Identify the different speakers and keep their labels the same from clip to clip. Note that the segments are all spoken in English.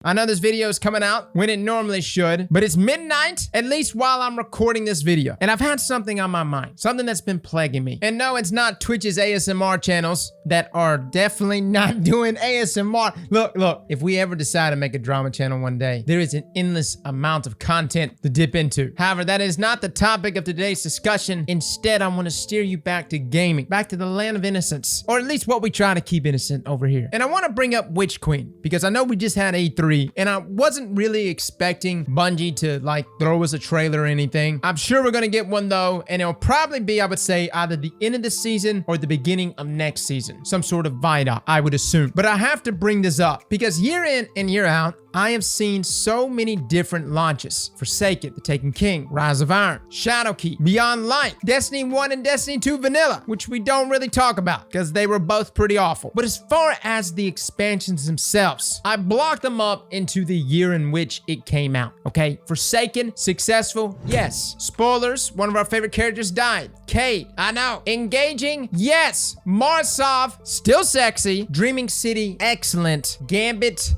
Speaker 1: I know this video is coming out when it normally should, but it's midnight, at least while I'm recording this video. And I've had something on my mind, something that's been plaguing me. And no, it's not Twitch's ASMR channels that are definitely not doing ASMR. Look, if we ever decide to make a drama channel one day, there is an endless amount of content to dip into. However, that is not the topic of today's discussion. Instead, I want to steer you back to gaming, back to the land of innocence, or at least what we try to keep innocent over here. And I want to bring up Witch Queen, because I know we just had E3, and I wasn't really expecting Bungie to like throw us a trailer or anything. I'm sure we're gonna get one though, and it'll probably be, I would say, either the end of the season or the beginning of next season. Some sort of VIDA, I would assume. But I have to bring this up because year in and year out, I have seen so many different launches. Forsaken, The Taken King, Rise of Iron, Shadowkeep, Beyond Light, Destiny 1 and Destiny 2 Vanilla, which we don't really talk about because they were both pretty awful. But as far as the expansions themselves, I blocked them up into the year in which it came out, okay? Forsaken, successful, yes. Spoilers, one of our favorite characters died. Cade, I know. Engaging, yes. Marsov, still sexy. Dreaming City, excellent. Gambit.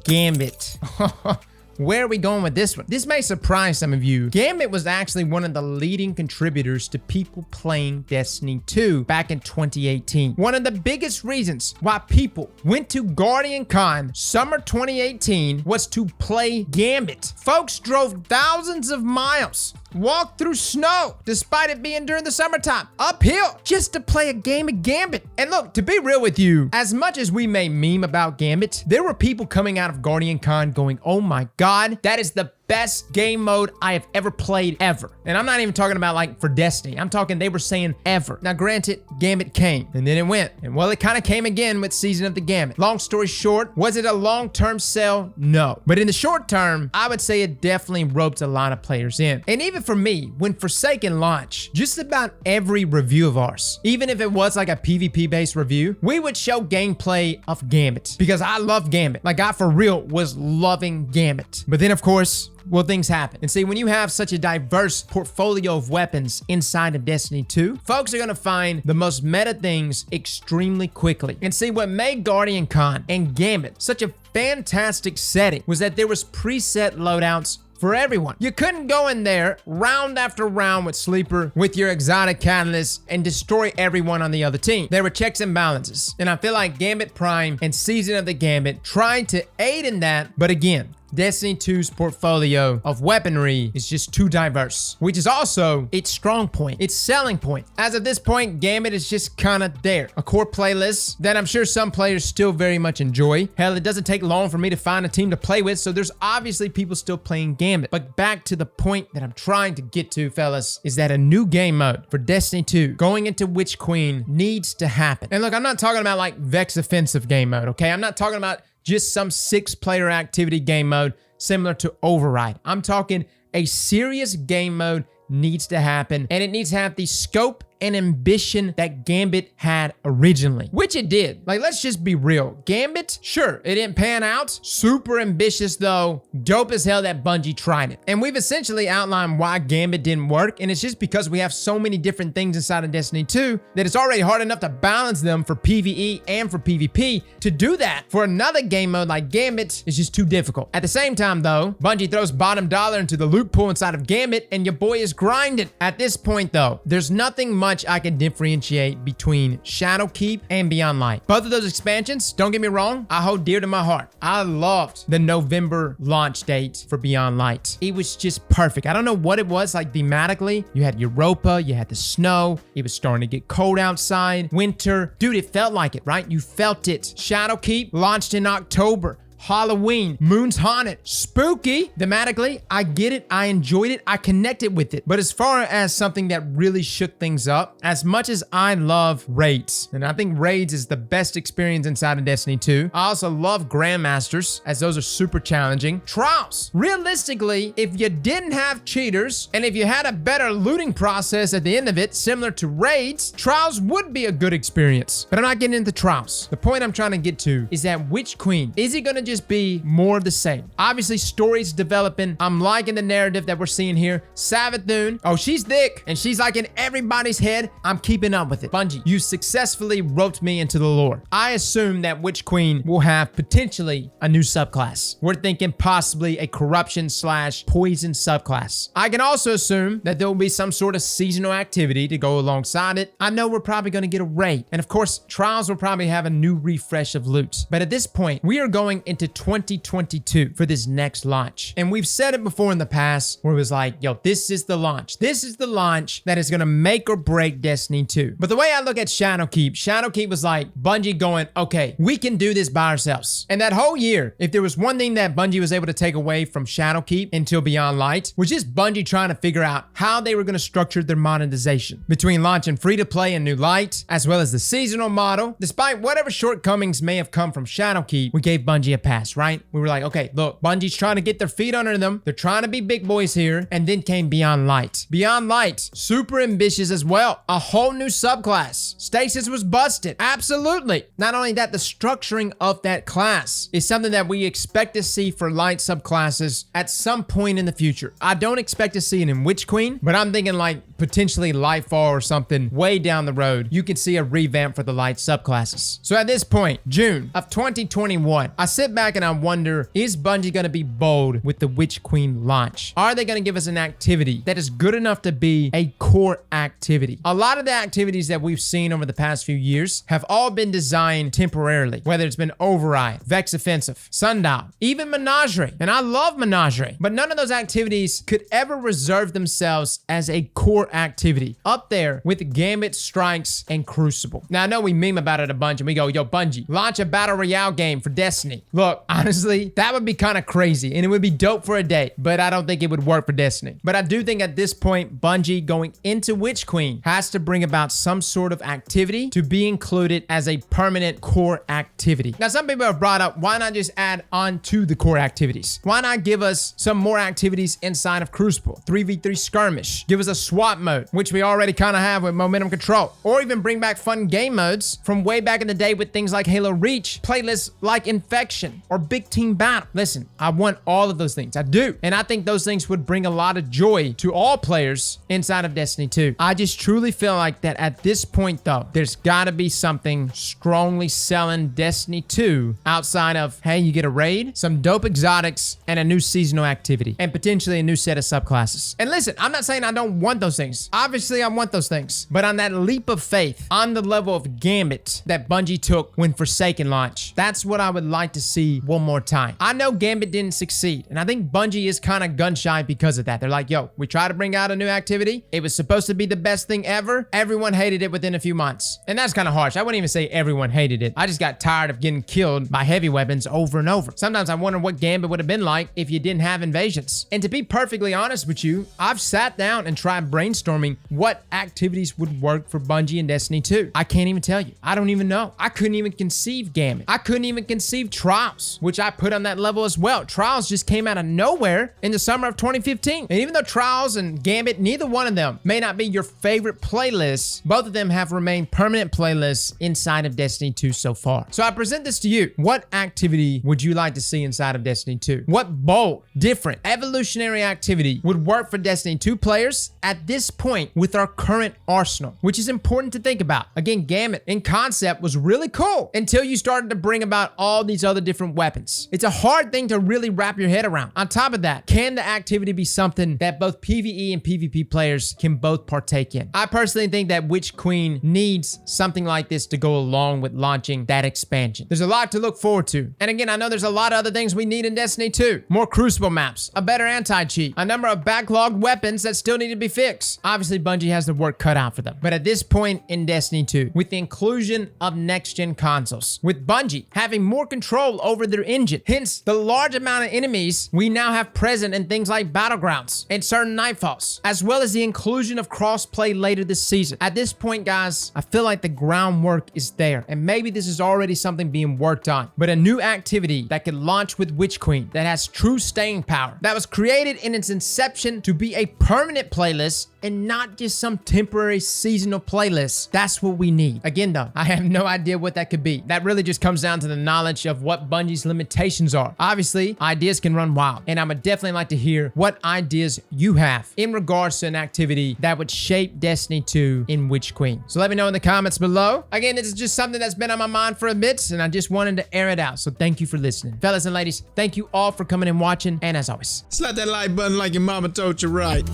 Speaker 1: Where are we going with this one? This may surprise some of you. Gambit was actually one of the leading contributors to people playing Destiny 2 back in 2018. One of the biggest reasons why people went to Guardian Con summer 2018 was to play Gambit. Folks drove thousands of miles, walked through snow, despite it being during the summertime, uphill, just to play a game of Gambit. And look, to be real with you, as much as we may meme about Gambit, there were people coming out of Guardian Con going, oh my God, that is the best game mode I have ever played ever. And I'm not even talking about like for Destiny. I'm talking they were saying ever. Now granted, Gambit came and then it went. And well, it kind of came again with Season of the Gambit. Long story short, was it a long-term sell? No. But in the short term, I would say it definitely roped a lot of players in. And even for me, when Forsaken launched, just about every review of ours, even if it was like a PvP-based review, we would show gameplay of Gambit because I love Gambit. Like I for real was loving Gambit. But then of course, well, things happen. And see, when you have such a diverse portfolio of weapons inside of Destiny 2, folks are gonna find the most meta things extremely quickly. And see, what made Guardian Con and Gambit such a fantastic setting was that there was preset loadouts for everyone. You couldn't go in there round after round with Sleeper with your exotic catalyst and destroy everyone on the other team. There were checks and balances. And I feel like Gambit Prime and Season of the Gambit tried to aid in that, but again, Destiny 2's portfolio of weaponry is just too diverse, which is also its strong point, its selling point. As of this point, Gambit is just kind of there. A core playlist that I'm sure some players still very much enjoy. Hell, it doesn't take long for me to find a team to play with, so there's obviously people still playing Gambit. But back to the point that I'm trying to get to, fellas, is that a new game mode for Destiny 2 going into Witch Queen needs to happen. And look, I'm not talking about like Vex Offensive game mode, okay? I'm not talking about just some 6-player activity game mode similar to Override. I'm talking a serious game mode needs to happen, and it needs to have the scope and ambition that Gambit had originally, which it did. Like, let's just be real. Gambit, sure, it didn't pan out. Super ambitious though. Dope as hell that Bungie tried it. And we've essentially outlined why Gambit didn't work, and it's just because we have so many different things inside of Destiny 2 that it's already hard enough to balance them for PvE and for PvP. To do that for another game mode like Gambit is just too difficult. At the same time though, Bungie throws bottom dollar into the loot pool inside of Gambit, and your boy is grinding. At this point though, there's nothing much I can differentiate between Shadowkeep and Beyond Light. Both of those expansions, don't get me wrong, I hold dear to my heart. I loved the November launch date for Beyond Light. It was just perfect. I don't know what it was, like thematically. You had Europa, you had the snow, it was starting to get cold outside, winter. Dude, it felt like it, right? You felt it. Shadowkeep launched in October. Halloween, Moon's Haunted, spooky. Thematically, I get it, I enjoyed it, I connected with it. But as far as something that really shook things up, as much as I love raids, and I think raids is the best experience inside of Destiny 2, I also love Grandmasters, as those are super challenging. Trials, realistically, if you didn't have cheaters, and if you had a better looting process at the end of it, similar to raids, Trials would be a good experience. But I'm not getting into Trials. The point I'm trying to get to is that Witch Queen, is it gonna just be more of the same. Obviously, stories developing. I'm liking the narrative that we're seeing here. Savathun, oh, she's thick, and she's like in everybody's head. I'm keeping up with it. Bungie, you successfully roped me into the lore. I assume that Witch Queen will have potentially a new subclass. We're thinking possibly a corruption / poison subclass. I can also assume that there will be some sort of seasonal activity to go alongside it. I know we're probably going to get a raid. And of course, trials will probably have a new refresh of loot. But at this point, we are going into 2022 for this next launch. And we've said it before in the past where it was like, yo, this is the launch. This is the launch that is going to make or break Destiny 2. But the way I look at Shadowkeep was like Bungie going, okay, we can do this by ourselves. And that whole year, if there was one thing that Bungie was able to take away from Shadowkeep until Beyond Light, was just Bungie trying to figure out how they were going to structure their monetization between launching free-to-play and New Light, as well as the seasonal model. Despite whatever shortcomings may have come from Shadowkeep, we gave Bungie a pass, right? We were like, okay, look, Bungie's trying to get their feet under them. They're trying to be big boys here. And then came Beyond Light. Beyond Light, super ambitious as well. A whole new subclass. Stasis was busted. Absolutely. Not only that, the structuring of that class is something that we expect to see for light subclasses at some point in the future. I don't expect to see it in Witch Queen, but I'm thinking like potentially Lightfall or something way down the road. You can see a revamp for the light subclasses. So at this point, June of 2021, I sit back and I wonder, is Bungie going to be bold with the Witch Queen launch? Are they going to give us an activity that is good enough to be a core activity? A lot of the activities that we've seen over the past few years have all been designed temporarily, whether it's been Override, Vex Offensive, Sundial, even Menagerie. And I love Menagerie, but none of those activities could ever reserve themselves as a core activity up there with Gambit, Strikes, and Crucible. Now, I know we meme about it a bunch and we go, yo, Bungie, launch a Battle Royale game for Destiny. Look, honestly, that would be kind of crazy and it would be dope for a day, but I don't think it would work for Destiny. But I do think at this point, Bungie going into Witch Queen has to bring about some sort of activity to be included as a permanent core activity. Now, some people have brought up, why not just add on to the core activities? Why not give us some more activities inside of Crucible? 3v3 skirmish. Give us a swap mode, which we already kind of have with momentum control. Or even bring back fun game modes from way back in the day with things like Halo Reach, playlists like Infection, or Big Team Battle. Listen, I want all of those things. I do. And I think those things would bring a lot of joy to all players inside of Destiny 2. I just truly feel like that at this point, though, there's got to be something strongly selling Destiny 2 outside of, hey, you get a raid, some dope exotics, and a new seasonal activity, and potentially a new set of subclasses. And listen, I'm not saying I don't want those things. Obviously, I want those things. But on that leap of faith, on the level of Gambit that Bungie took when Forsaken launched, that's what I would like to see one more time. I know Gambit didn't succeed, and I think Bungie is kind of gun shy because of that. They're like, yo, we tried to bring out a new activity. It was supposed to be the best thing ever. Everyone hated it within a few months. And that's kind of harsh. I wouldn't even say everyone hated it. I just got tired of getting killed by heavy weapons over and over. Sometimes I wonder what Gambit would have been like if you didn't have invasions. And to be perfectly honest with you, I've sat down and tried brainstorming what activities would work for Bungie in Destiny 2. I can't even tell you. I don't even know. I couldn't even conceive Gambit. I couldn't even conceive Trials, which I put on that level as well. Trials just came out of nowhere in the summer of 2015. And even though Trials and Gambit, neither one of them may not be your favorite playlists, both of them have remained permanent playlists inside of Destiny 2 so far. So I present this to you. What activity would you like to see inside of Destiny 2? What bold, different, evolutionary activity would work for Destiny 2 players at this point with our current arsenal, which is important to think about. Again, Gambit in concept was really cool until you started to bring about all these other different weapons. It's a hard thing to really wrap your head around. On top of that, can the activity be something that both PvE and PvP players can both partake in? I personally think that Witch Queen needs something like this to go along with launching that expansion. There's a lot to look forward to. And again, I know there's a lot of other things we need in Destiny 2. More Crucible maps, a better anti-cheat, a number of backlogged weapons that still need to be fixed. Obviously, Bungie has the work cut out for them. But at this point in Destiny 2, with the inclusion of next-gen consoles, with Bungie having more control over their engine, hence the large amount of enemies we now have present in things like Battlegrounds and certain Nightfalls, as well as the inclusion of crossplay later this season. At this point, guys, I feel like the groundwork is there, and maybe this is already something being worked on, but a new activity that could launch with Witch Queen that has true staying power, that was created in its inception to be a permanent playlist and not just some temporary seasonal playlist. That's what we need. Again, though, I have no idea what that could be. That really just comes down to the knowledge of what Bungie's limitations are. Obviously, ideas can run wild, and I would definitely like to hear what ideas you have in regards to an activity that would shape Destiny 2 in Witch Queen. So let me know in the comments below. Again, this is just something that's been on my mind for a bit, and I just wanted to air it out. So thank you for listening. Fellas and ladies, thank you all for coming and watching, and as always,
Speaker 2: Slap that like button like your mama told you right.